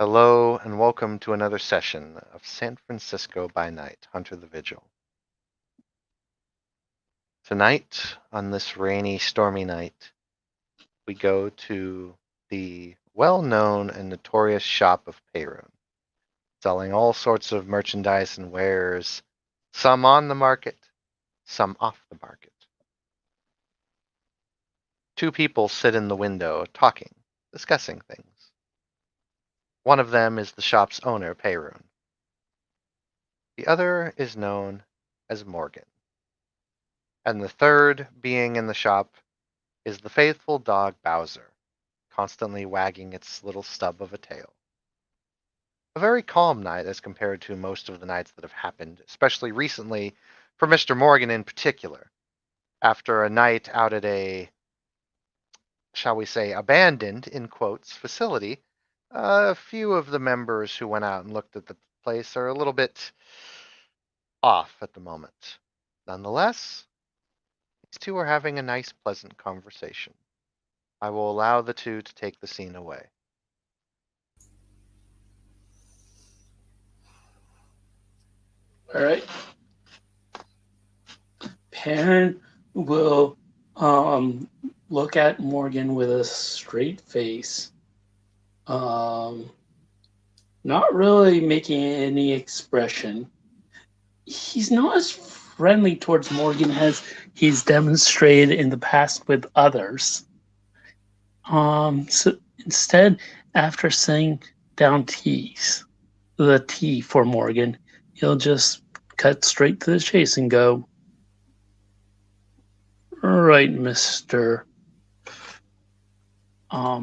Hello and welcome to another session of San Francisco by Night, Hunter the Vigil. Tonight, on this rainy, stormy night, we go to the well-known and notorious shop of Perun, selling all sorts of merchandise and wares, some on the market, some off the market. Two people sit in the window talking, discussing things. One of them is the shop's owner, Perun. The other is known as Morgan. And the third being in the shop is the faithful dog Bowser, constantly wagging its little stub of a tail. A very calm night as compared to most of the nights that have happened, especially recently for Mr. Morgan in particular. After a night out at a, shall we say, abandoned, in quotes, facility, a few of the members who went out and looked at the place are a little bit off at the moment. Nonetheless, these two are having a nice, pleasant conversation. I will allow the two to take the scene away. All right. Perrin will look at Morgan with a straight face, not really making any expression. He's not as friendly towards Morgan as he's demonstrated in the past with others. So instead, after setting down the tea for Morgan, he'll just cut straight to the chase and go, "All right, Mister."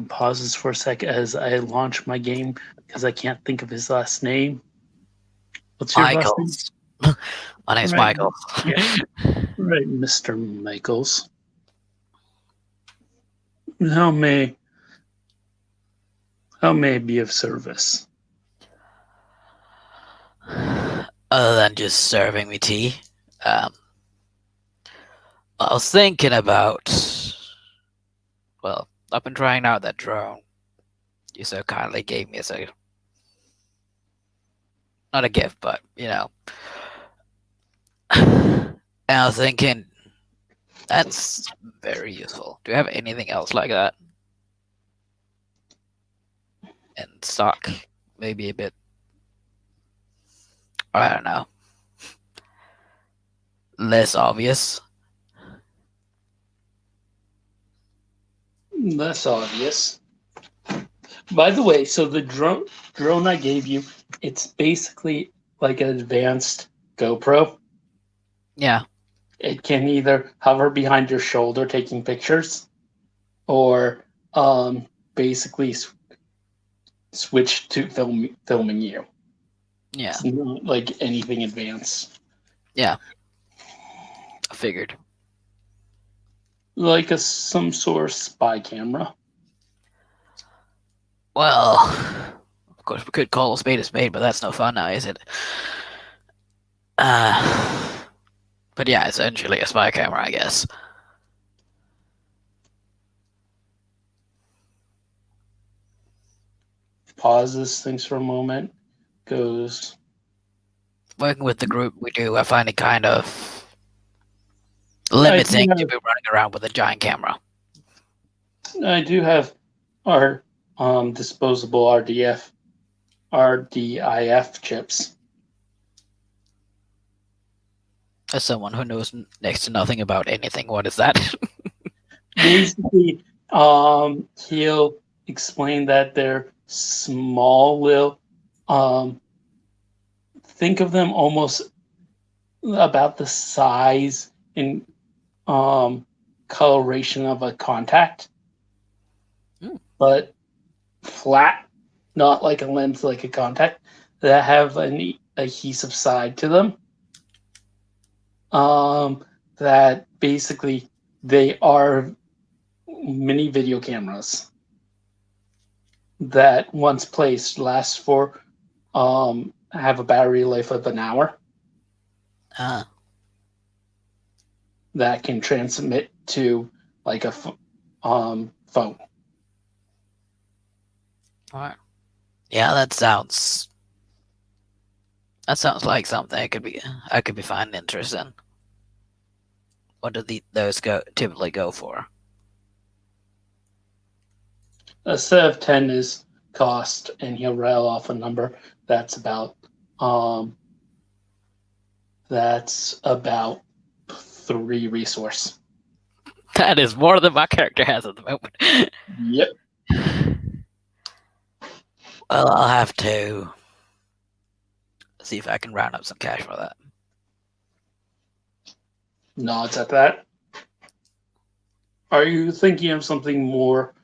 Pauses for a sec as I launch my game because I can't think of his last name. What's your last name? Michaels. My name's Right. Michael. Yeah. Right, Mr. Michaels. How may how may I be of service? Other than just serving me tea, um, I was thinking about. Well, I've been trying out that drone you so kindly gave me as a not a gift, but and I was thinking that's very useful. Do you have anything else like that in stock? Maybe a bit. I don't know. Less obvious. That's obvious. By the way, so the drone I gave you, it's basically like an advanced GoPro. Yeah. It can either hover behind your shoulder taking pictures, or basically switch to filming you. Yeah. It's not like anything advanced. Yeah. I figured. Like some sort of spy camera. Well, of course we could call a spade, but that's no fun now, is it? Uh, but yeah, essentially a spy camera, I guess. Pauses, thinks for a moment, goes, Working with the group we do, I find it kind of I do limiting to have be running around with a giant camera. I do have our disposable RDIF chips. As someone who knows next to nothing about anything, what is that? Basically, he'll explain that they're small little think of them almost about the size and um coloration of a contact, Hmm. but flat, not like a lens like a contact, that have an adhesive side to them. That basically they are mini video cameras that once placed last for have a battery life of an hour Ah, that can transmit to like a phone. alright. Yeah, that sounds like something I could be finding interest in. What do those typically go for? A set of 10 is cost, and he'll rattle off a number um that's about 3 resource. That is more than my character has at the moment. Yep. Well, I'll have to see if I can round up some cash for that. Nods at that. Are you thinking of something more?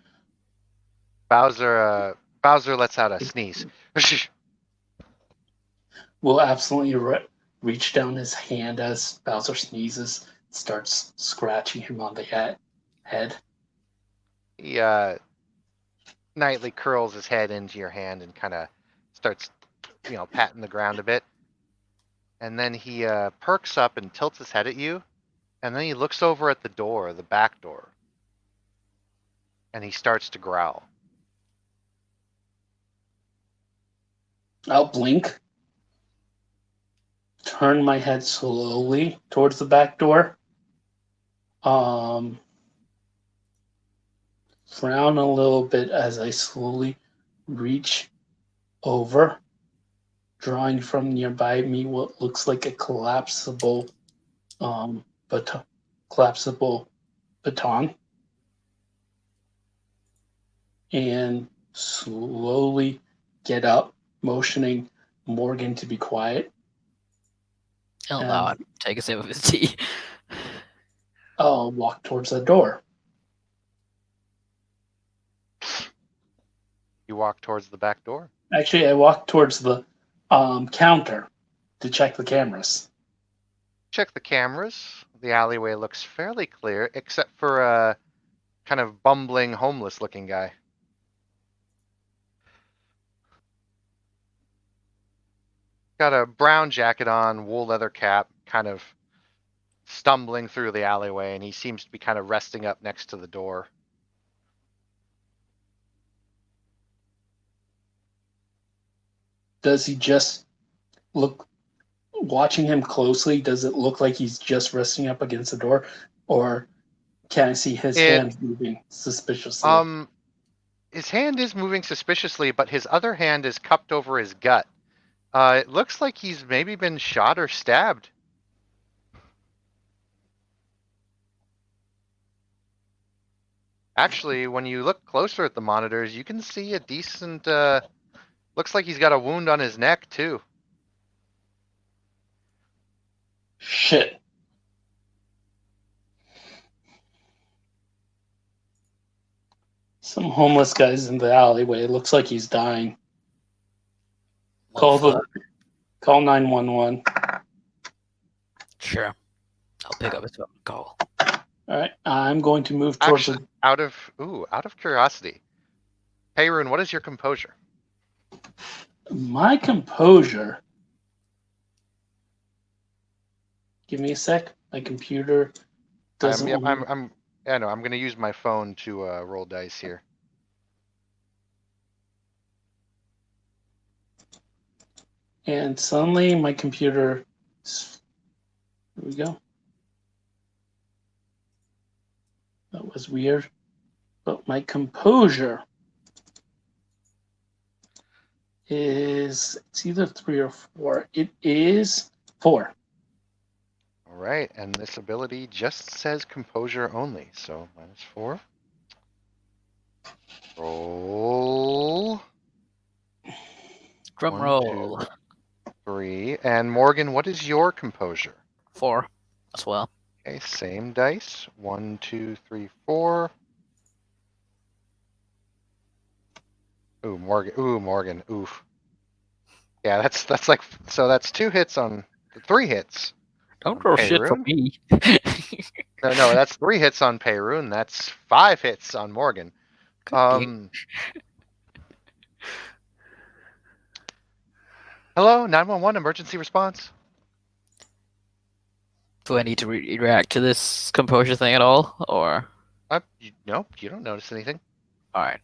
Bowser lets out a sneeze. Will absolutely reach down his hand as Bowser sneezes, starts scratching him on the head. He nightly curls his head into your hand and kind of starts, patting the ground a bit. And then he perks up and tilts his head at you. And then he looks over at the door, the back door. And he starts to growl. I'll blink, turn my head slowly towards the back door, frown a little bit as I slowly reach over, drawing from nearby me what looks like a collapsible baton, and slowly get up, motioning Morgan to be quiet. He'll nod, take a sip of his tea. I'll walk towards the door. You walk towards the back door? Actually, I walk towards the counter to check the cameras. Check the cameras. The alleyway looks fairly clear, except for a kind of bumbling, homeless-looking guy. Got a brown jacket on, wool leather cap, kind of stumbling through the alleyway, and he seems to be kind of resting up next to the door. Does he just look, watching him closely, does it look like he's just resting up against the door? Or can I see his hands moving suspiciously? His hand is moving suspiciously, but his other hand is cupped over his gut. It looks like he's maybe been shot or stabbed. Actually, when you look closer at the monitors, you can see a decent, looks like he's got a wound on his neck, too. Shit. Some homeless guy's in the alleyway. It looks like he's dying. Call 911. Sure. I'll pick up his phone and call. All right, I'm going to move towards. Actually, out of curiosity, Hayrun, what is your composure? My composure. Give me a sec. My computer doesn't. I'm going to use my phone to roll dice here. And suddenly my computer. Here we go. That was weird. But my composure is, it's either 3 or 4. It is 4. All right, and this ability just says composure only, so -4. Roll. Drum roll. 1, 2, 3. And Morgan, what is your composure? 4 as well. Okay, same dice. 1, 2, 3, 4. Ooh, Morgan. Oof. Yeah, that's like, so that's 2 hits on 3 hits. Don't roll shit for me. No, that's 3 hits on Peyrun. That's 5 hits on Morgan. Hello, 911 emergency response. Do I need to react to this composure thing at all, or? Nope, you don't notice anything. All right.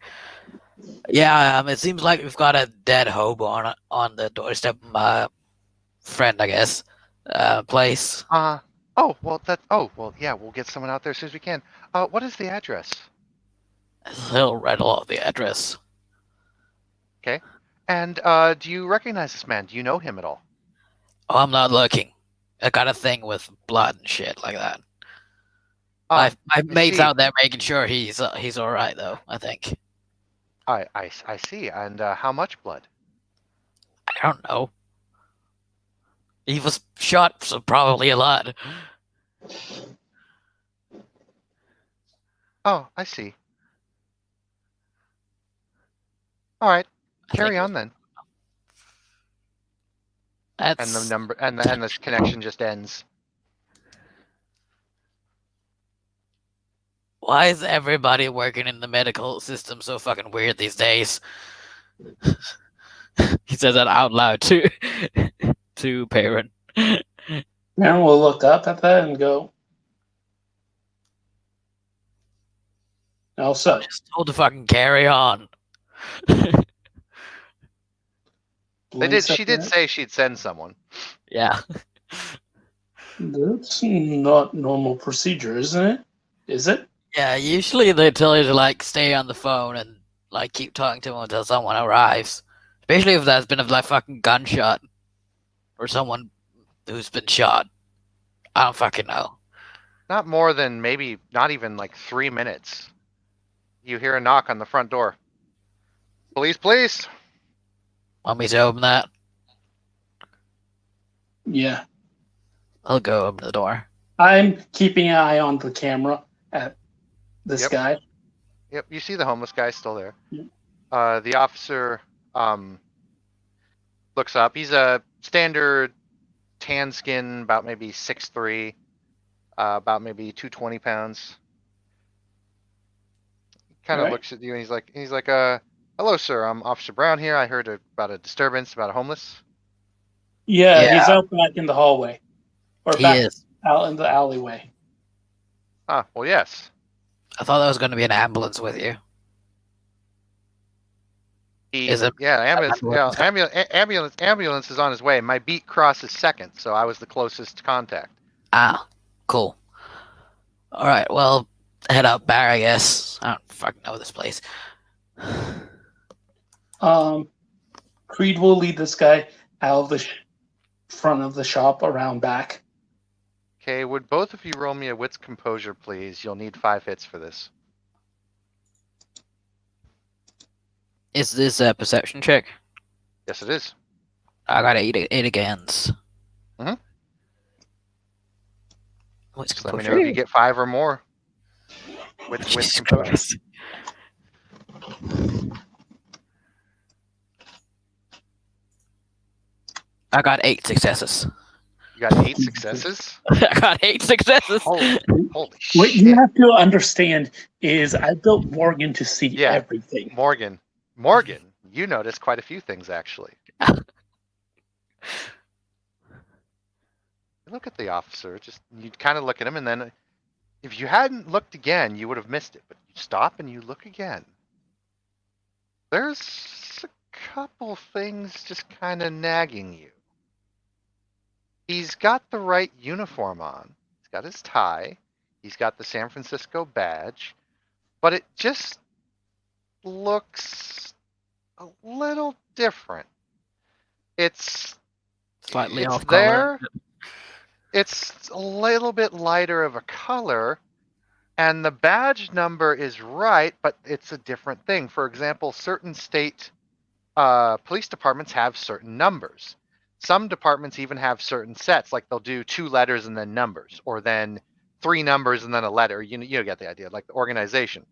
Yeah, it seems like we've got a dead hobo on the doorstep of my friend, I guess, place. Yeah, we'll get someone out there as soon as we can. What is the address? He'll rattle off the address. Okay. And do you recognize this man? Do you know him at all? Oh, I'm not looking. I got a thing with blood and shit like that. Ah, My mate's see. out there making sure he's all right, though. I think. I see. And how much blood? I don't know. He was shot, so probably a lot. Oh, I see. All right, I carry think on then. And the that's number and this connection just ends. why is everybody working in the medical system so fucking weird these days? He says that out loud to Perrin. Now we'll look up at that and go. Also, Just told to fucking carry on. She did say she'd send someone. Yeah. That's not normal procedure, isn't it? Is it? Yeah, usually they tell you to like stay on the phone and like keep talking to them until someone arrives. Especially if there's been a like fucking gunshot or someone who's been shot. I don't fucking know. Not more than maybe not even like 3 minutes. You hear a knock on the front door. Police, please. Want me to open that? Yeah. I'll go open the door. I'm keeping an eye on the camera at this Yep. guy. Yep, you see the homeless guy still there. Yep. The officer looks up. He's a standard tan skin, about maybe 6'3", about maybe 220 pounds. Kind of Right. looks at you and he's like, hello, sir. I'm Officer Brown here. I heard about a disturbance about a homeless. Yeah, Yeah. he's out back in the hallway. Or He back is. out in the alleyway. Ah, well, yes. I thought there was going to be an ambulance with you. Is it? Yeah, ambulance is on his way. My beat crosses second, so I was the closest contact. Ah, cool. All right, well, head out back, I guess. I don't fucking know this place. Creed will lead this guy out of the front of the shop around back. Okay, would both of you roll me a wits composure, please? You'll need 5 hits for this. Is this a perception check? Yes, it is. I got 8 against. Mhm. What's Just let me know if you get 5 or more. With Jesus composure. Christ. I got 8 successes. You got 8 successes? I got 8 successes. Holy What shit. you have to understand is I built Morgan to see Yeah. everything. Morgan, you noticed quite a few things, actually. Look at the officer. You kind of look at him, and then if you hadn't looked again, you would have missed it. But you stop and you look again. There's a couple things just kind of nagging you. He's got the right uniform on. He's got his tie. He's got the San Francisco badge. But it just looks a little different. It's Slightly it's off there. color. It's a little bit lighter of a color, and the badge number is right, but it's a different thing. For example, certain state police departments have certain numbers. Some departments even have certain sets, like they'll do 2 letters and then numbers, or then 3 numbers and then a letter. You get the idea, like the organization.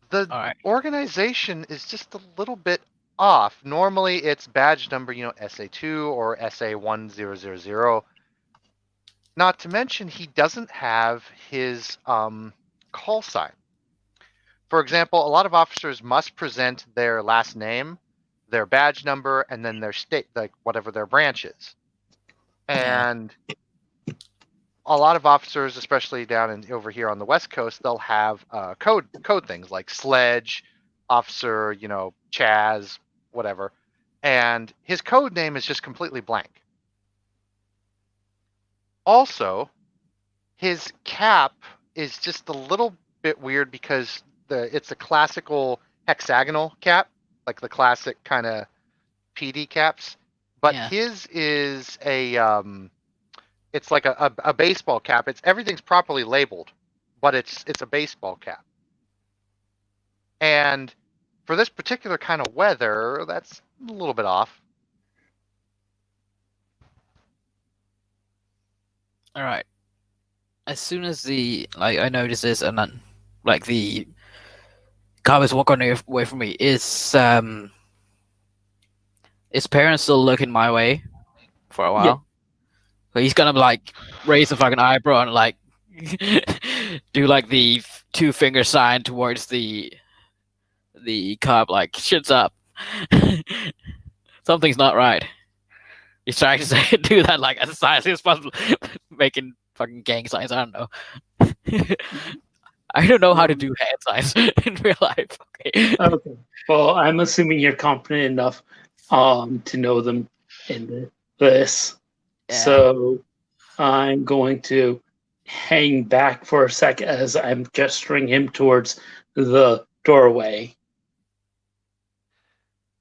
The All right. organization is just a little bit off. Normally it's badge number, SA2 or SA1000. Not to mention he doesn't have his call sign. For example, a lot of officers must present their last name, their badge number, and then their state, like whatever their branch is. And a lot of officers, especially down over here on the West Coast, they'll have code things like Sledge, Officer, Chaz, whatever, and his code name is just completely blank. Also, his cap is just a little bit weird because it's a classical hexagonal cap, like the classic kind of PD caps, but Yeah. his is it's like a baseball cap. Everything's properly labeled, but it's a baseball cap. And for this particular kind of weather, that's a little bit off. All right. As soon as I notice this, and then the cop is walking away from me, is parents still looking my way for a while? So he's gonna raise a fucking eyebrow and do the two finger sign towards the cop, shit's up. Something's not right. He's trying to do that as nicely as possible, making fucking gang signs. I don't know. I don't know how to do hand signs in real life. Okay. Okay. Well, I'm assuming you're confident enough to know them in this. Yeah. So I'm going to hang back for a sec as I'm gesturing him towards the doorway.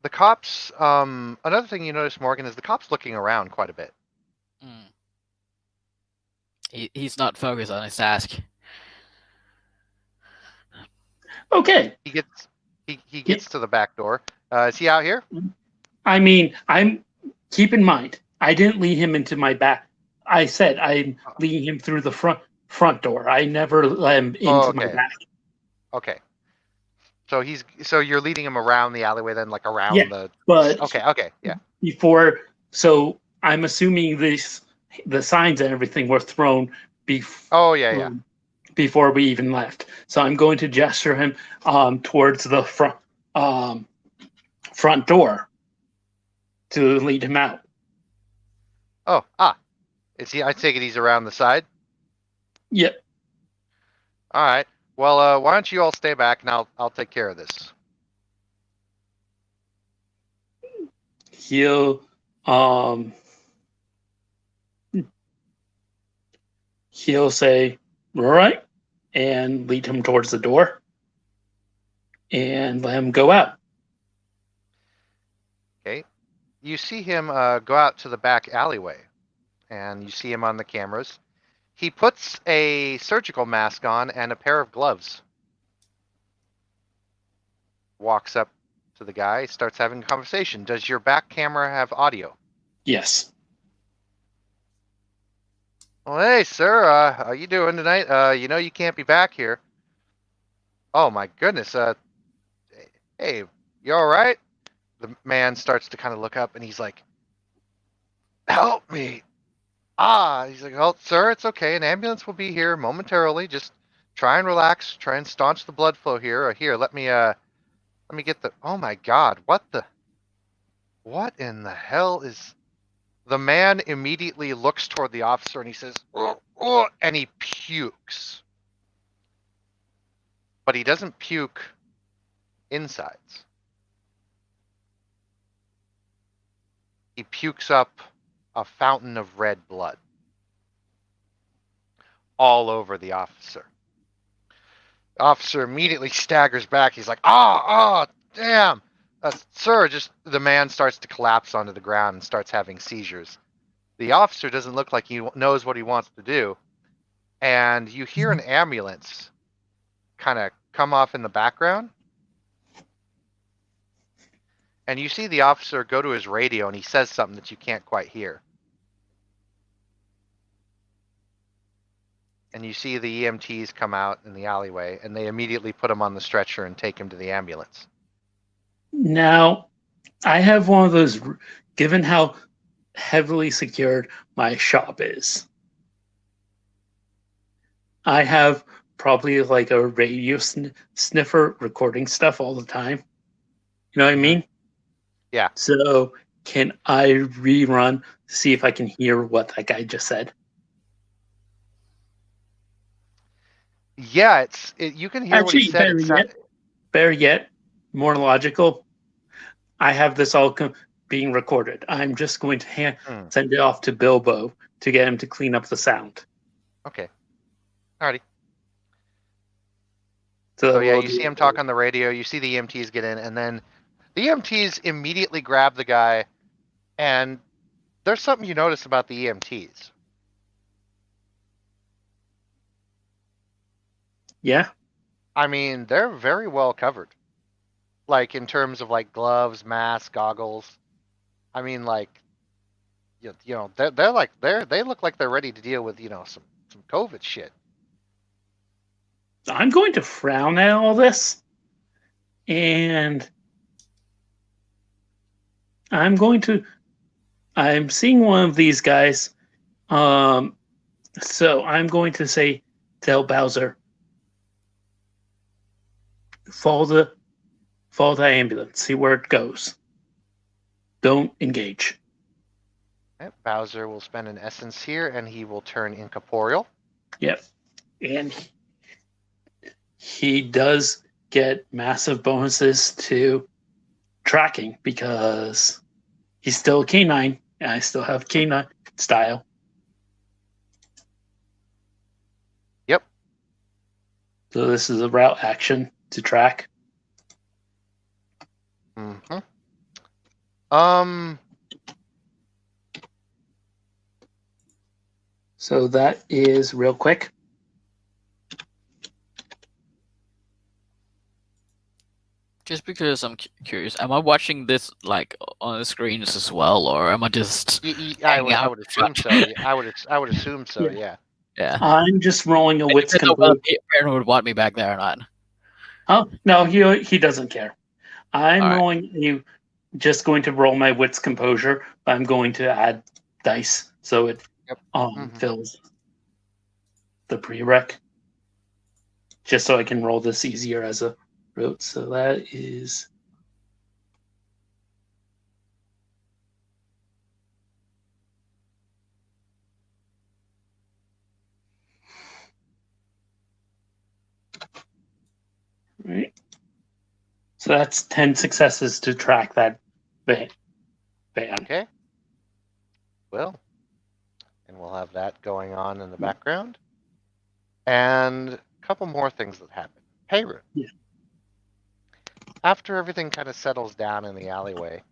The cops, another thing you notice, Morgan, is the cop's looking around quite a bit. He's not focused on his task. Okay. He gets to the back door. Is he out here? I mean, keep in mind, I didn't lead him into my back. I said I'm leading him through the front door. I never let him into my back. Okay. So you're leading him around the alleyway, then around the. But okay, yeah. So I'm assuming the signs and everything were thrown before. Oh yeah. Before we even left, so I'm going to gesture him towards the front door to lead him out. Oh, is he? I take it he's around the side. Yep. All right. Well, why don't you all stay back, and I'll take care of this. He'll say, "All right," and lead him towards the door, and let him go out. Okay. You see him go out to the back alleyway, and you see him on the cameras. He puts a surgical mask on and a pair of gloves. Walks up to the guy, starts having a conversation. Does your back camera have audio? Yes. Well, hey, sir, how you doing tonight? You can't be back here. Oh, my goodness. Hey, you all right? The man starts to kind of look up, and he's like, help me. He's like, oh, sir, it's okay. An ambulance will be here momentarily. Just try and relax. Try and staunch the blood flow here. Here, let me get the, oh my God, what in the hell is, the man immediately looks toward the officer and he says, oh, and he pukes. But he doesn't puke insides. He pukes up a fountain of red blood all over the officer. The officer immediately staggers back. He's like, damn. Sir, the man starts to collapse onto the ground and starts having seizures. The officer doesn't look like he knows what he wants to do. And you hear an ambulance kind of come off in the background. And you see the officer go to his radio and he says something that you can't quite hear. And you see the EMTs come out in the alleyway and they immediately put him on the stretcher and take him to the ambulance. Now, I have one of those, given how heavily secured my shop is, I have probably a radio sniffer recording stuff all the time. You know what I mean? Yeah. So can I rerun, see if I can hear what that guy just said? Yeah, you can hear what he Actually, said. better yet, more logical. I have this all being recorded. I'm just going to Hmm, send it off to Bilbo to get him to clean up the sound. okay. Alrighty. So So yeah, we'll you see do him talk on the radio. You see the EMTs get in, and then the EMTs immediately grab the guy. And there's something you notice about the EMTs. Yeah. I mean, they're very well covered. Like in terms of like gloves, masks, goggles. I mean, like they look like they're ready to deal with some COVID shit. I'm going to frown at all this, and I'm seeing one of these guys. So I'm going to say, tell Bowser, follow the ambulance, see where it goes. Don't engage. Okay, Bowser will spend an essence here, and he will turn incorporeal. Yep. And he does get massive bonuses to tracking because he's still a canine, and I still have canine style. Yep. So this is a route action to track. Mm-hmm. So that is real quick. Just because I'm curious, am I watching this like on the screens as well, or am I just I would out assume so. front? I would assume so. Yeah. Yeah. Yeah. I'm just rolling a It wits depends on whether composure. Baron would want me back there or not. Oh no, he doesn't care. I'm All right. rolling you just going to roll my wits composure. I'm going to add dice so it Yep. fills the prereq. Just so I can roll this easier as a route. So that is right. So that's 10 successes to track that van. Okay. Well, and we'll have that going on in the background. And a couple more things that happen. Peyrun. Yeah. After everything kind of settles down in the alleyway,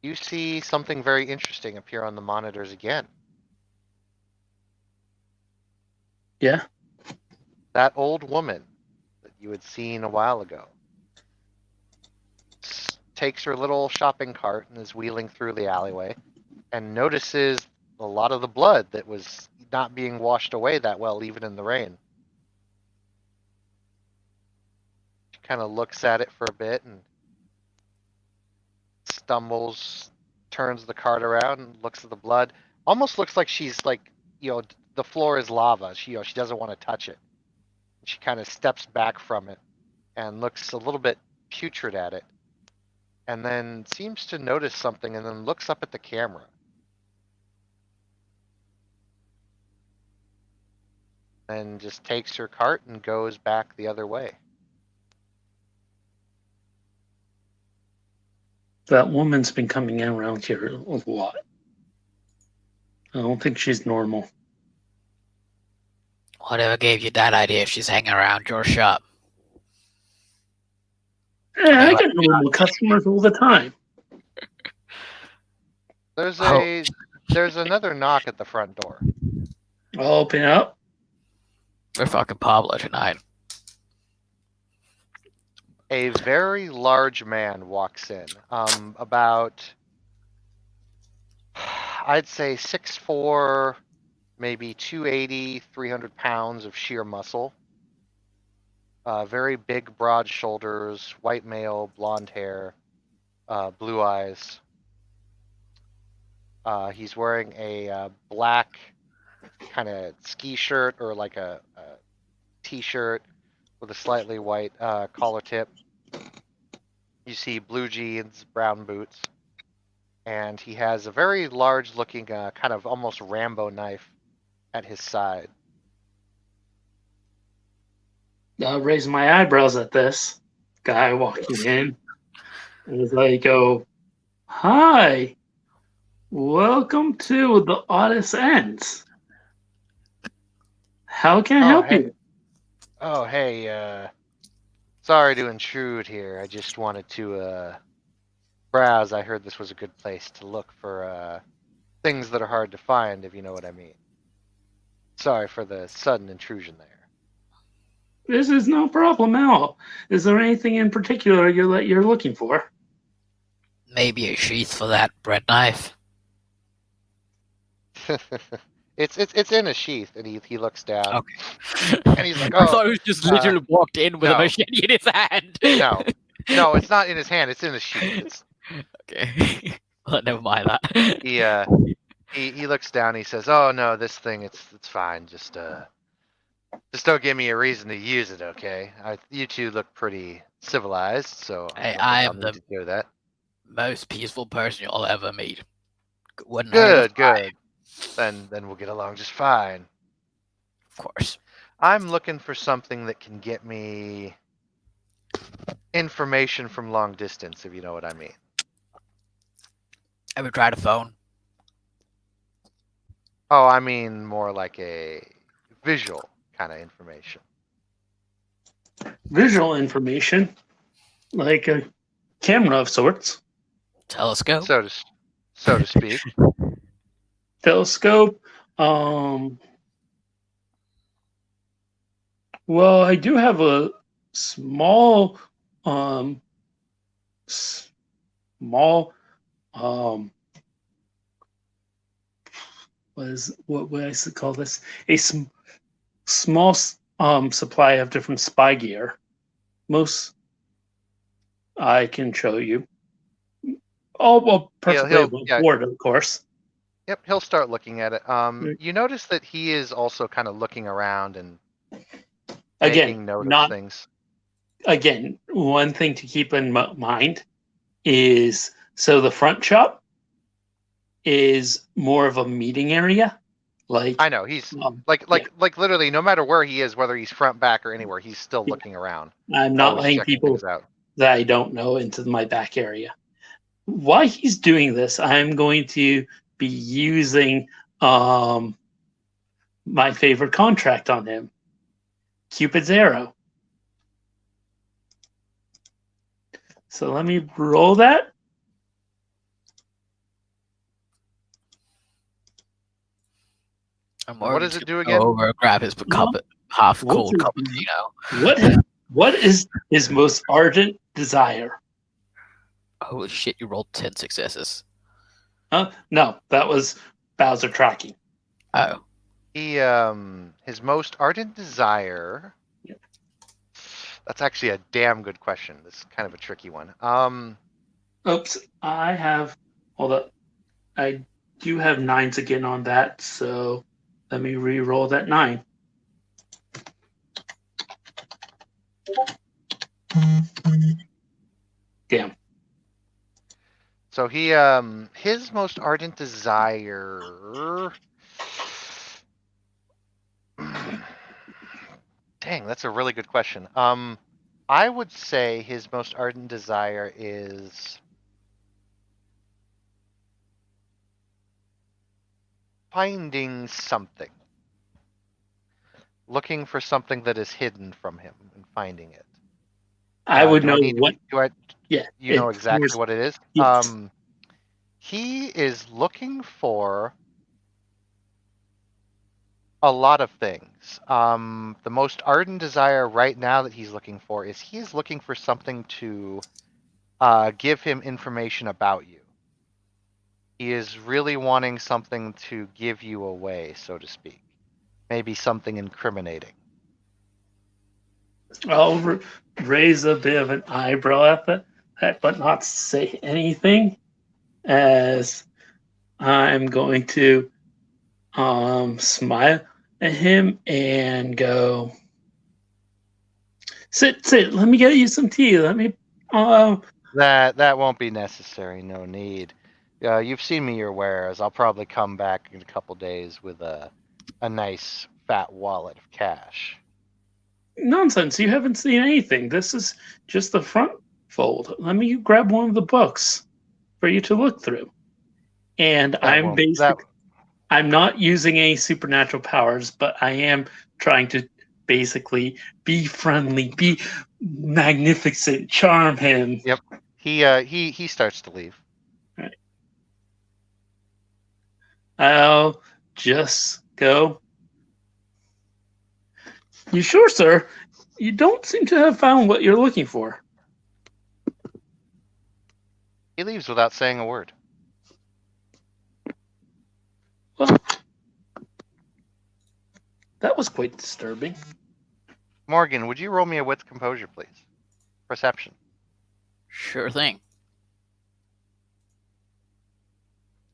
you see something very interesting appear on the monitors again. Yeah. That old woman that you had seen a while ago takes her little shopping cart and is wheeling through the alleyway and notices a lot of the blood that was not being washed away that well, even in the rain. She kind of looks at it for a bit and stumbles, turns the cart around and looks at the blood. Almost looks like she's like, the floor is lava. She doesn't want to touch it. She kind of steps back from it and looks a little bit putrid at it, and then seems to notice something and then looks up at the camera. And just takes her cart and goes back the other way. That woman's been coming in around here a lot. I don't think she's normal. Whatever gave you that idea if she's hanging around your shop? Yeah, I get normal customers all the time. There's another knock at the front door. I'll open up. We're fucking Pablo tonight. A very large man walks in. About, I'd say 6'4", maybe 280, 300 pounds of sheer muscle. Very big, broad shoulders, white male, blonde hair, blue eyes. He's wearing a black kind of ski shirt or like a t-shirt with a slightly white collar tip. You see blue jeans, brown boots, and he has a very large looking kind of almost Rambo knife at his side. raise my eyebrows at this guy walking in. As I go, hi, welcome to the Odyssey Ends. How can I help you? Oh, hey, sorry to intrude here. I just wanted to, browse. I heard this was a good place to look for, things that are hard to find, if you know what I mean. Sorry for the sudden intrusion there. This is no problem at all. Is there anything in particular you're looking for? Maybe a sheath for that bread knife. It's in a sheath, and he looks down. Okay. And he's like, I "Oh, thought he was just literally walked in with a no. machete in his hand. No, it's not in his hand. It's in a sheath." It's, Okay. Well, never mind that. he looks down. He says, "Oh no, this thing, it's fine. Just don't give me a reason to use it, okay? You two look pretty civilized, so Hey, don't I think I'll am need the to do that." most peaceful person you'll ever meet. Wouldn't hurt a fly, Good. Then we'll get along just fine. of course. I'm looking for something that can get me information from long distance, if you know what I mean. Ever tried a phone? Oh, I mean more like a visual kind of information. Visual information, like a camera of sorts. Telescope? So to speak. Telescope. Well, I do have a small, small, what would I call this? A small supply of different spy gear. Most I can show you. Oh well, perfectly board, of course. Yep, he'll start looking at it. You notice that he is also kind of looking around and making note of things. Again, one thing to keep in mind is so the front shop is more of a meeting area. Like I know he's like literally no matter where he is, whether he's front, back, or anywhere, he's still looking around. I'm not letting people that I don't know into my back area. While he's doing this, I'm going to be using my favorite contract on him, Cupid's Arrow. So let me roll that. What does it do again? Over, grab his half cold cappuccino. What is his most ardent desire? Holy shit! You rolled 10 successes. No, that was Bowser tracking. Oh. His most ardent desire. Yep. That's actually a damn good question. This is kind of a tricky one. Oops, I have. Hold up. I do have 9s again on that, so let me re-roll that 9. Damn. So he his most ardent desire. Dang, that's a really good question. I would say his most ardent desire is finding something. Looking for something that is hidden from him and finding it. I would know what. Yeah, you know exactly what it is. Yes. He is looking for a lot of things. The most ardent desire right now that he's looking for is he's looking for something to give him information about you. He is really wanting something to give you away, so to speak. Maybe something incriminating. I'll raise a bit of an eyebrow at that, but not say anything, as I'm going to smile at him and go, sit, let me get you some tea. Let me That won't be necessary, no need. You've seen me your wares. I'll probably come back in a couple days with a nice fat wallet of cash. Nonsense! You haven't seen anything. This is just the front fold. Let me grab one of the books for you to look through. And I'm not using any supernatural powers, but I am trying to basically be friendly, be magnificent, charm him. Yep. He starts to leave. Right. I'll just go. You sure, sir? You don't seem to have found what you're looking for. He leaves without saying a word. Well, that was quite disturbing. Morgan, would you roll me a wits composure, please? Perception. Sure thing.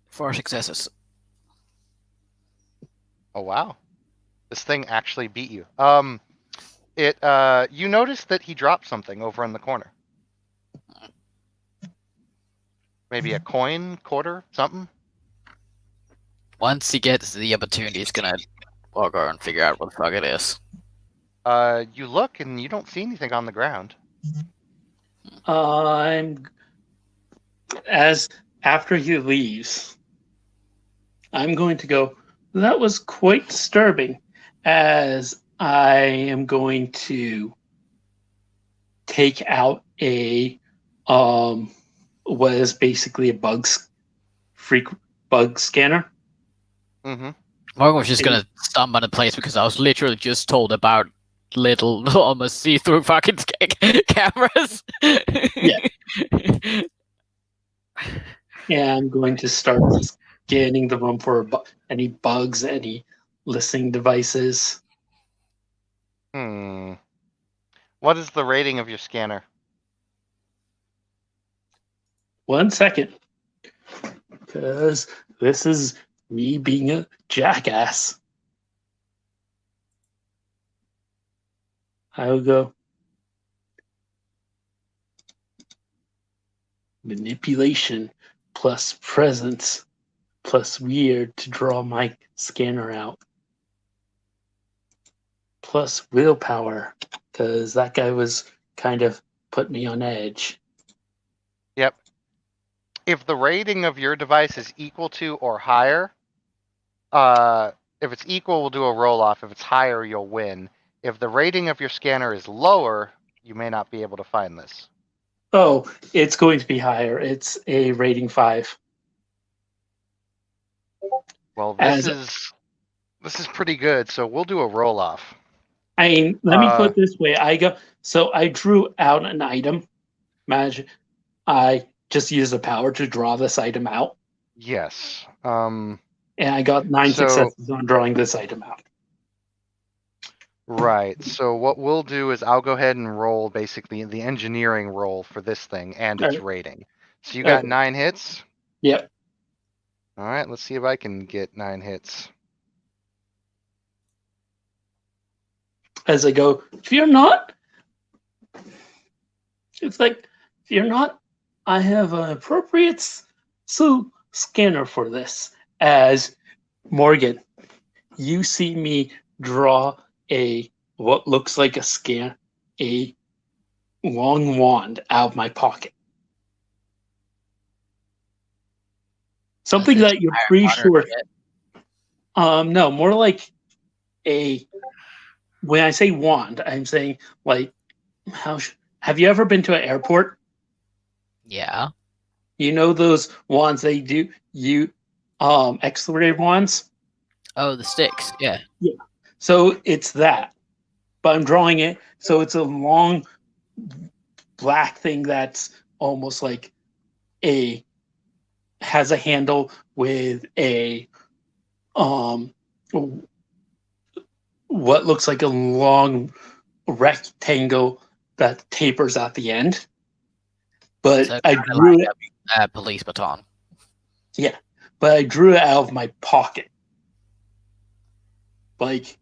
4 successes. Oh wow. This thing actually beat you. You notice that he dropped something over in the corner. Maybe a coin, quarter, something? Once he gets the opportunity, he's gonna walk over and figure out what the fuck it is. You look and you don't see anything on the ground. After he leaves, I'm going to go, that was quite disturbing, as I am going to take out a what is basically a bug scanner. Mm-hmm. Morgan was just gonna stump on the place because I was literally just told about little, almost see-through fucking cameras. Yeah. Yeah, I'm going to start scanning the room for any bugs, any listening devices. What is the rating of your scanner? 1 second. Because this is me being a jackass. I'll go manipulation plus presence plus weird to draw my scanner out. Plus willpower, because that guy was kind of put me on edge. Yep. If the rating of your device is equal to or higher, if it's equal, we'll do a roll-off. If it's higher, you'll win. If the rating of your scanner is lower, you may not be able to find this. Oh, it's going to be higher. It's a rating 5. Well, this is pretty good, so we'll do a roll-off. I mean, let me put it this way. I drew out an item. Imagine I just used the power to draw this item out. Yes. And I got 9 successes on drawing this item out. Right. So what we'll do is I'll go ahead and roll basically the engineering roll for this thing and its rating. So you got 9 hits? Yep. All right, let's see if I can get 9 hits. As I go, I have an appropriate scanner for this. As Morgan, you see me draw what looks like a long wand out of my pocket. Something that you're pretty sure. No, more like when I say wand, I'm saying like, have you ever been to an airport? Yeah. You know those wands they do, X-ray wands? Oh, the sticks, yeah. Yeah. So it's that. But I'm drawing it, so it's a long black thing that's almost like has a handle with a what looks like a long rectangle that tapers at the end. But so I drew it. Police baton. Yeah, but I drew it out of my pocket. Like,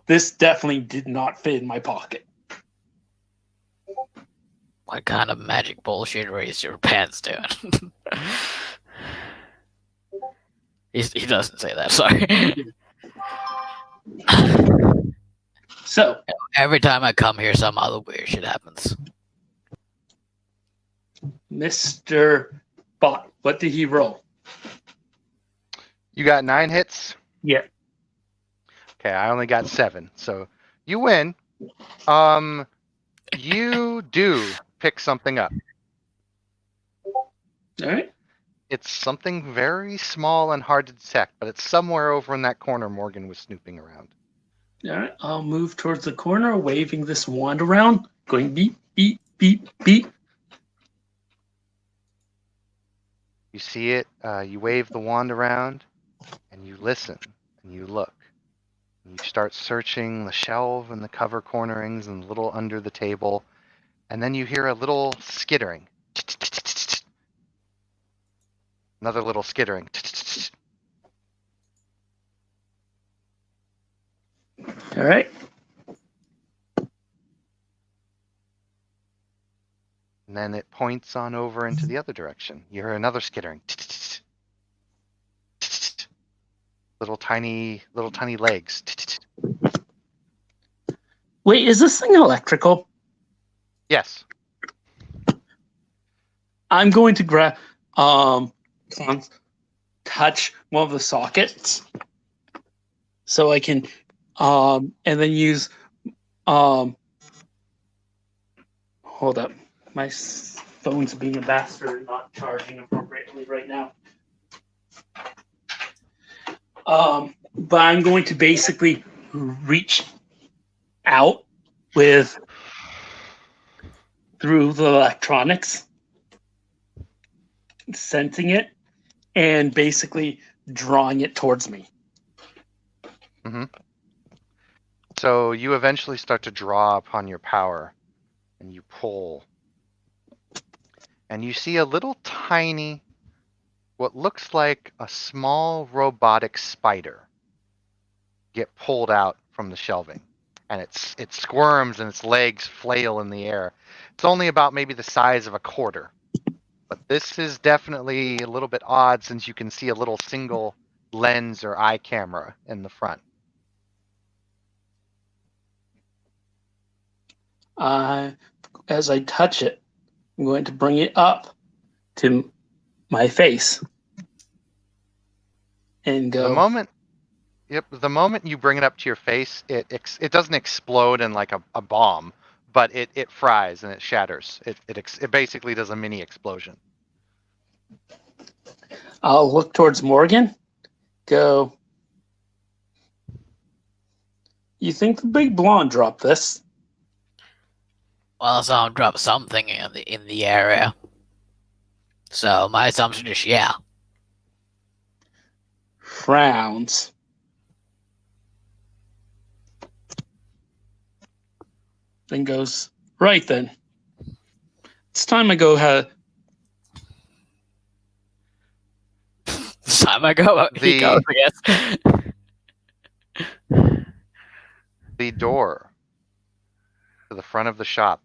this definitely did not fit in my pocket. What kind of magic bullshit is your pants doing? He doesn't say that, sorry. So Every time I come here, some other weird shit happens. Mr. Bot, what did he roll? You got 9 hits? Yeah. Okay, I only got 7. So you win. You do pick something up. All right. It's something very small and hard to detect, but it's somewhere over in that corner Morgan was snooping around. All right. I'll move towards the corner, waving this wand around, going beep, beep, beep, beep. You see it, you wave the wand around, and you listen, and you look. And you start searching the shelf and the cover cornerings and a little under the table, and then you hear a little skittering. Another little skittering. All right. And then it points on over into the other direction. You hear another skittering. Little tiny legs. Wait, is this thing electrical? Yes. I'm going to grab, touch one of the sockets, so I can, and then use, hold up, my phone's being a bastard, not charging appropriately right now. But I'm going to basically reach out through the electronics, sensing it, and basically drawing it towards me. Mm-hmm. So you eventually start to draw upon your power, and you pull. And you see a little tiny, what looks like a small robotic spider get pulled out from the shelving. And it squirms and its legs flail in the air. It's only about maybe the size of a quarter. But this is definitely a little bit odd since you can see a little single lens or eye camera in the front. As I touch it, I'm going to bring it up to my face and go. The moment you bring it up to your face, it doesn't explode in like a bomb, but it fries and it shatters. It basically does a mini explosion. I'll look towards Morgan. Go. You think the big blonde dropped this? Well, someone dropped something in the area. So my assumption is yeah. Frowns. Then goes, right then. It's time I go ahead. It's time I go. He goes, I guess. The door to the front of the shop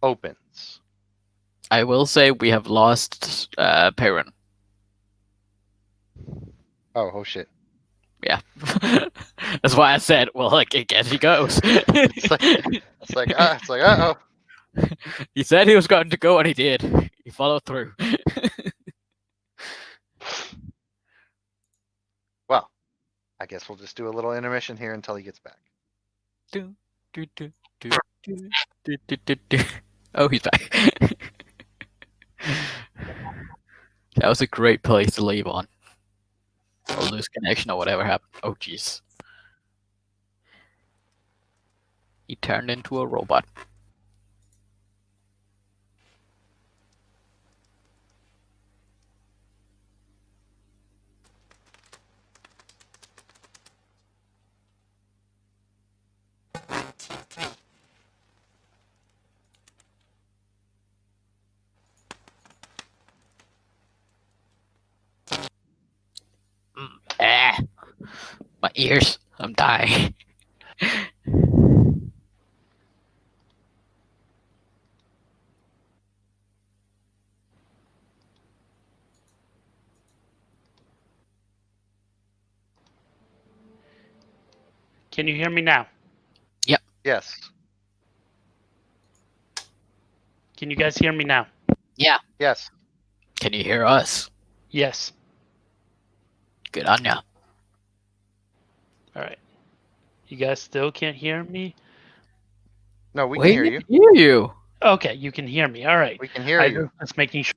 opens. I will say we have lost Perrin. Oh shit. Yeah. That's why I said, well, like, I guess he goes. it's like uh-oh. He said he was going to go and he did. He followed through. Well, I guess we'll just do a little intermission here until he gets back. Oh, he's back. That was a great place to leave on. Or lose connection or whatever happened. Oh, jeez. He turned into a robot. My ears. I'm dying. Can you hear me now? Yep. Yes. Can you guys hear me now? Yeah. Yes. Can you hear us? Yes. Good on ya. All right. You guys still can't hear me? No, we can hear you. Hear you. Okay, you can hear me. All right. We can hear I you. was just making sure.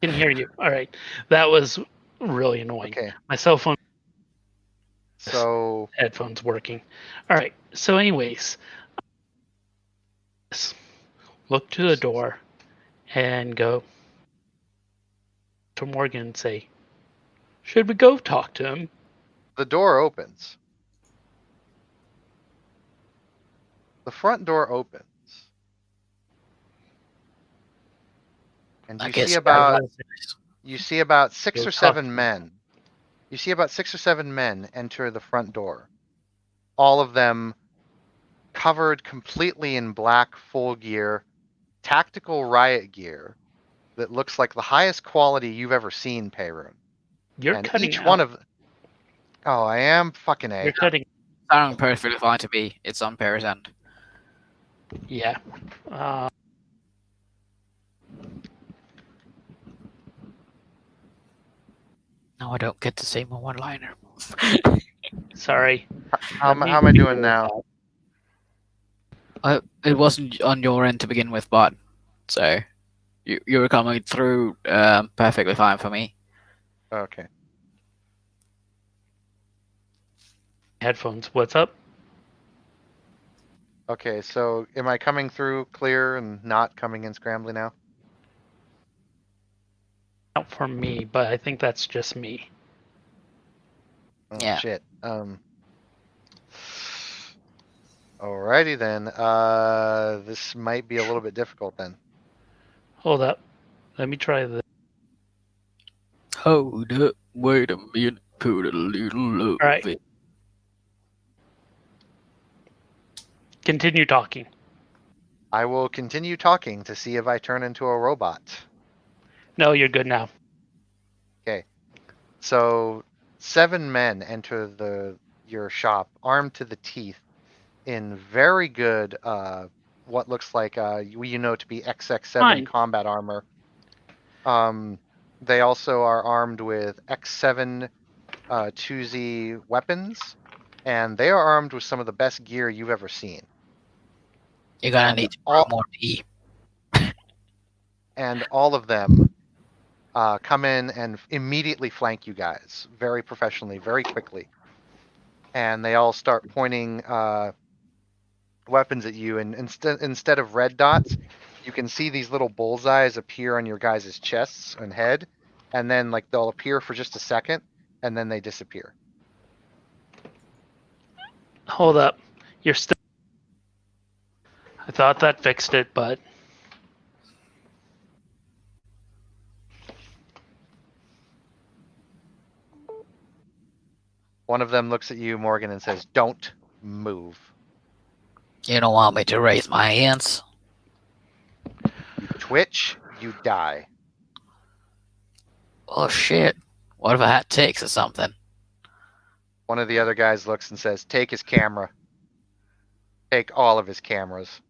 I can hear you. All right. That was really annoying. Okay. My cell phone So headphones working. All right. So, anyways, look to the door and go to Morgan and say, "Should we go talk to him?" the door opens. The front door opens. And you see about 6 or 7 men. You see about 6 or 7 men enter the front door. All of them covered completely in black full gear, tactical riot gear that looks like the highest quality you've ever seen, Peyrune. You're And cutting each out. one of Oh, I am fucking A. You're cutting. Sounding perfectly fine to me. It's on Paris end. Yeah. No, I don't get to say my one-liner. Sorry. How am I doing now? It wasn't on your end to begin with, but so you were coming through perfectly fine for me. Okay. Headphones. What's up? Okay, so am I coming through clear and not coming in scrambly now? Not for me, but I think that's just me. Oh, Yeah. shit. Alrighty then. This might be a little bit difficult then. Hold up. Let me try this. Hold up. Wait a minute. Put a little love All right. in. Continue talking. I will continue talking to see if I turn into a robot. No, you're good now. Okay. So 7 men enter your shop armed to the teeth in very good what looks like you know to be XX7 Fine. combat armor. They also are armed with X7 2Z weapons, and they are armed with some of the best gear you've ever seen. You're gonna And need to grow more tea. And all of them come in and immediately flank you guys very professionally, very quickly. And they all start pointing weapons at you, and instead of red dots, you can see these little bullseyes appear on your guys' chests and head, and then like they'll appear for just a second, and then they disappear. Hold up. You're still. I thought that fixed it, but. One of them looks at you, Morgan, and says, "Don't move." You don't want me to raise my hands? You twitch, you die. Oh shit. What if a hat takes or something? One of the other guys looks and says, "Take his camera. Take all of his cameras."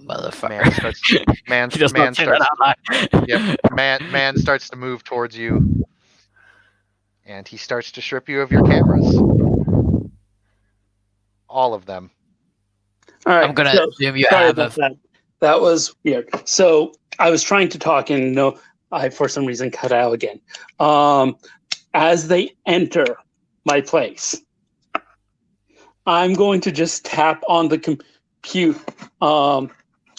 Motherfucker. Man starts to move towards you, and he starts to strip you of your cameras. All of them. All right. I'm gonna assume you have a. That was weird. So I was trying to talk, and no, I for some reason cut out again. As they enter my place, I'm going to just tap on the computer.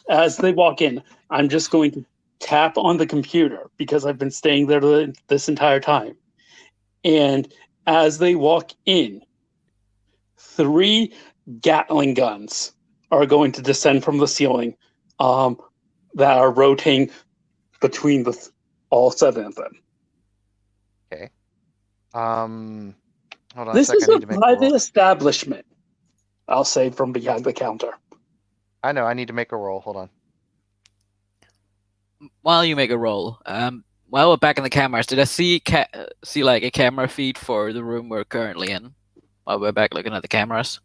As they walk in, I'm just going to tap on the computer because I've been staying there this entire time. And as they walk in, 3 Gatling guns are going to descend from the ceiling that are rotating between all 7 of them. Okay. Hold on this a second. is a private establishment. I'll say from behind the counter. I know. I need to make a roll. Hold on. While you make a roll, while we're back in the cameras, did I see like a camera feed for the room we're currently in? while we're back looking at the cameras?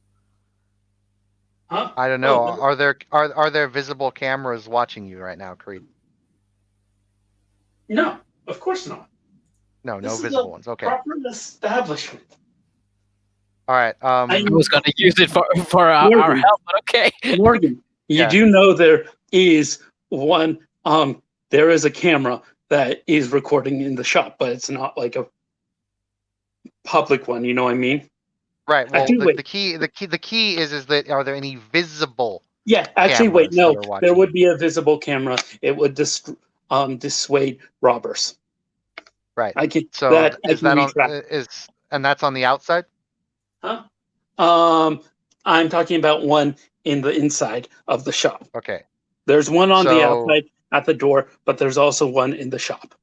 Huh? I don't know. Are there visible cameras watching you right now, Creed? No, of course not. No This is visible a ones. Okay. proper establishment. All right. I was going to use it for our Morgan. help, but okay. Morgan, you Yeah. do know there is one. There is a camera that is recording in the shop, but it's not like a public one. You know what I mean? Right. Well, Actually, wait. the key is that are there any visible? Yeah, actually, wait. Cameras No, that are watching there would you. be a visible camera. It would dissuade robbers. Right. I can. So that I is can that on retract. and that's on the outside? Huh? I'm talking about one in the inside of the shop. Okay. There's one on the So- outside at the door, but there's also one in the shop.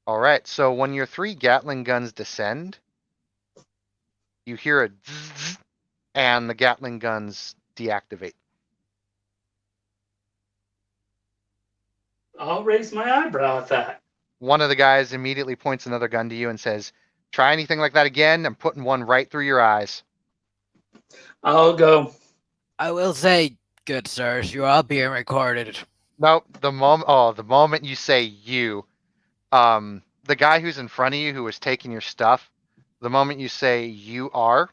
All right. So when your 3 Gatling guns descend, you hear a zzz, and the Gatling guns deactivate. I'll raise my eyebrow at that. One of the guys immediately points another gun to you and says, "Try anything like that again, I'm putting one right through your eyes." I'll go. I will say, good sirs, you are being recorded. Nope. The moment you say you, the guy who's in front of you who was taking your stuff, the moment you say you are,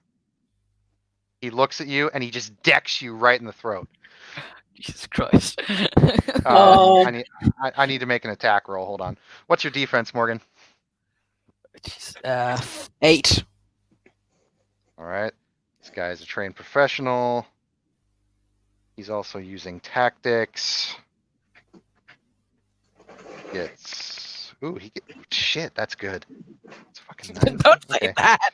he looks at you and he just decks you right in the throat. Jesus Christ. I need to make an attack roll. Hold on. What's your defense, Morgan? 8. All right. This guy is a trained professional. He's also using tactics. Shit, that's good. It's fucking nice. Don't say Okay. that.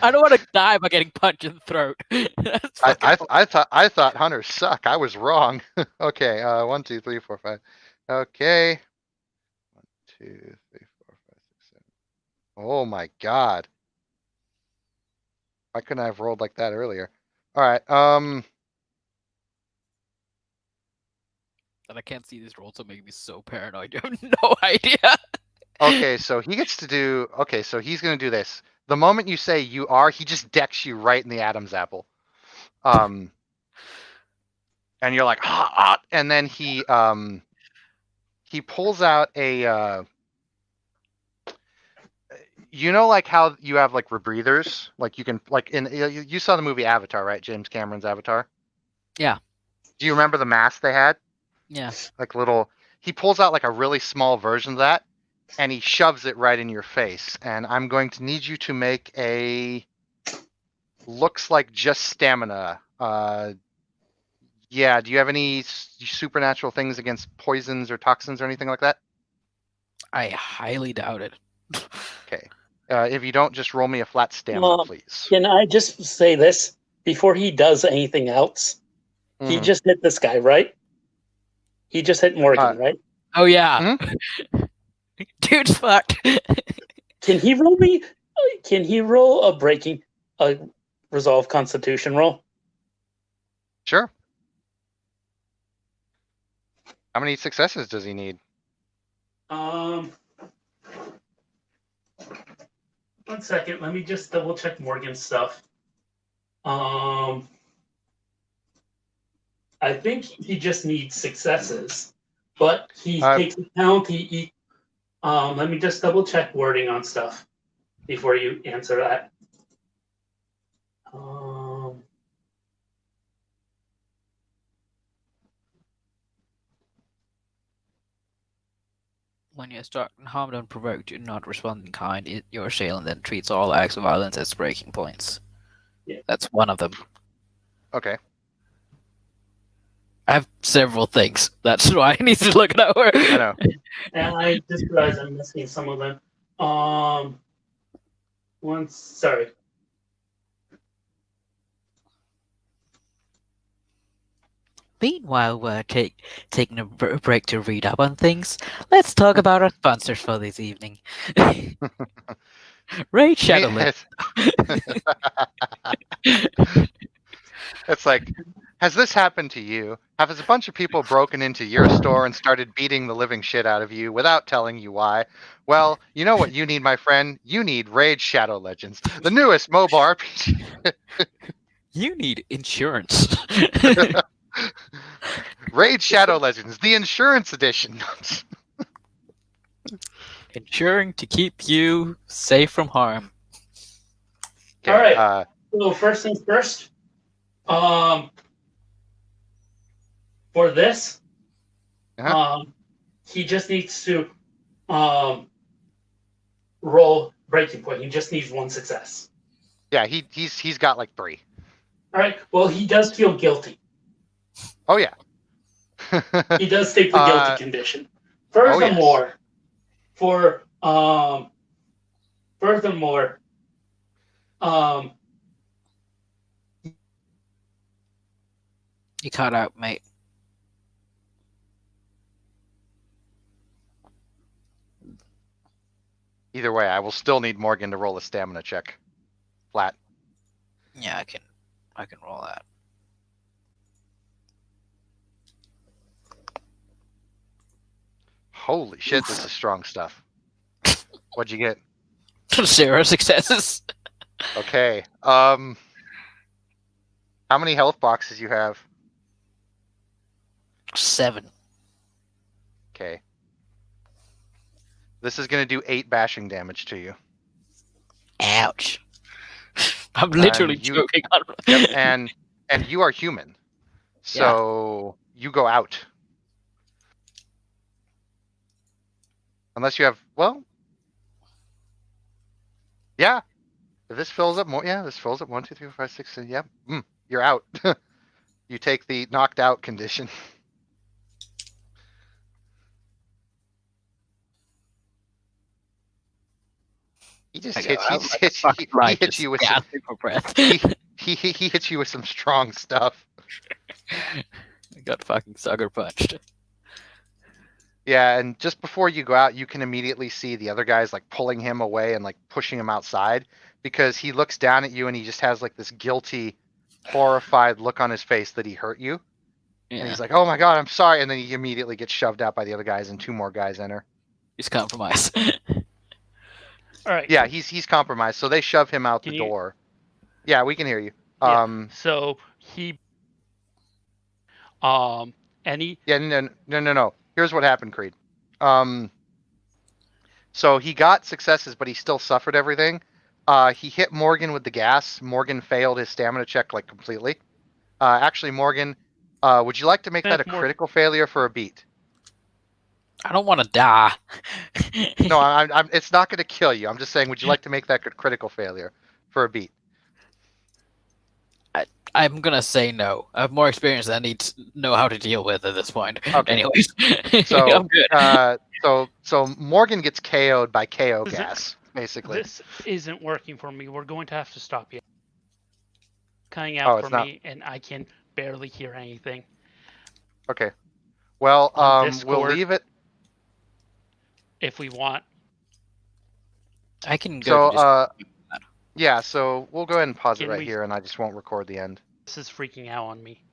I don't want to die by getting punched in the throat. That's fucking I thought hunters suck. I was wrong. Okay, 1, 2, 3, 4, 5. Okay. 1, 2, 3, 4, 5, 6, 7. Oh my god. Why couldn't I have rolled like that earlier? Alright, And I can't see these rolls, so making me so paranoid. You have no idea. okay, so he's gonna do this. The moment you say you are, he just decks you right in the Adam's apple. And you're like, and then he pulls out a, you know, like how you have like rebreathers, like you can, like you saw the movie Avatar, right? James Cameron's Avatar. Yeah. Do you remember the mask they had? Yeah. Like he pulls out like a really small version of that, and he shoves it right in your face. And I'm going to need you to make looks like just stamina. Yeah, do you have any supernatural things against poisons or toxins or anything like that? I highly doubt it. Okay. If you don't, just roll me a flat stamina, please. Can I just say this before he does anything else? He Mhm. just hit this guy, right? He just hit Morgan, right? Oh, yeah. Dude's fucked. Can he roll me? Can he roll a resolve Constitution roll? Sure. How many successes does he need? 1 second. Let me just double check Morgan's stuff. I think he just needs successes, but he takes account. Let me just double check wording on stuff before you answer that. When you're struck and harmed and provoked, do not respond in kind. Your assailant then treats all acts of violence as breaking points. Yeah. That's one of them. Okay. I have several things. That's why I need to look it over. I know. And I just realized I'm missing some of them. Sorry. Meanwhile, we're taking a break to read up on things. Let's talk about our sponsors for this evening. Raid Shadowlands. It's like Has this happened to you? Have a bunch of people broken into your store and started beating the living shit out of you without telling you why? Well, you know what you need, my friend? You need Raid Shadow Legends, the newest mobile RPG. You need insurance. Raid Shadow Legends, the insurance edition. Ensuring to keep you safe from harm. Okay, All right. So first things first. For this, he just needs to roll breaking point. He just needs 1 success. Yeah, he's got like 3. All right. Well, he does feel guilty. Oh yeah. He does take the guilty condition. Furthermore, You cut out, mate. Either way, I will still need Morgan to roll a stamina check. Flat. Yeah, I can roll that. Holy shit, this is strong stuff. What'd you get? 0 successes. Okay. How many health boxes you have? 7. Okay. This is gonna do 8 bashing damage to you. Ouch. I'm literally joking. Yep, and you are human. So you go out. Unless you have, well, yeah. If this fills up more, this fills up 1, 2, 3, 4, 5, 6, 7, yep. You're out. You take the knocked out condition. He just hits you with some, he hits you with some strong stuff. I got fucking sucker punched. Yeah, and just before you go out, you can immediately see the other guys like pulling him away and like pushing him outside because he looks down at you and he just has like this guilty, horrified look on his face that he hurt you. Yeah. And he's like, "Oh my god, I'm sorry," and then he immediately gets shoved out by the other guys and 2 more guys enter. He's compromised. All right. Yeah, he's compromised, so they shove him out the door. Yeah, we can hear you. Yeah, so he any Yeah, no. Here's what happened, Creed. So he got successes, but he still suffered everything. He hit Morgan with the gas. Morgan failed his stamina check like completely. Actually, Morgan, would you like to make that a critical failure for a beat? I don't want to die. No, I'm. It's not going to kill you. I'm just saying, would you like to make that a critical failure for a beat? I'm gonna say no. I have more experience than I need to know how to deal with at this point. Okay. Anyways, so I'm good. So Morgan gets KO'd by KO gas, basically. This isn't working for me. We're going to have to stop you. Cutting out for me, and I can barely hear anything. Okay. Well, we'll leave it. If we want. I can go. So, yeah, so we'll go ahead and pause it right here, and I just won't record the end. This is freaking out on me.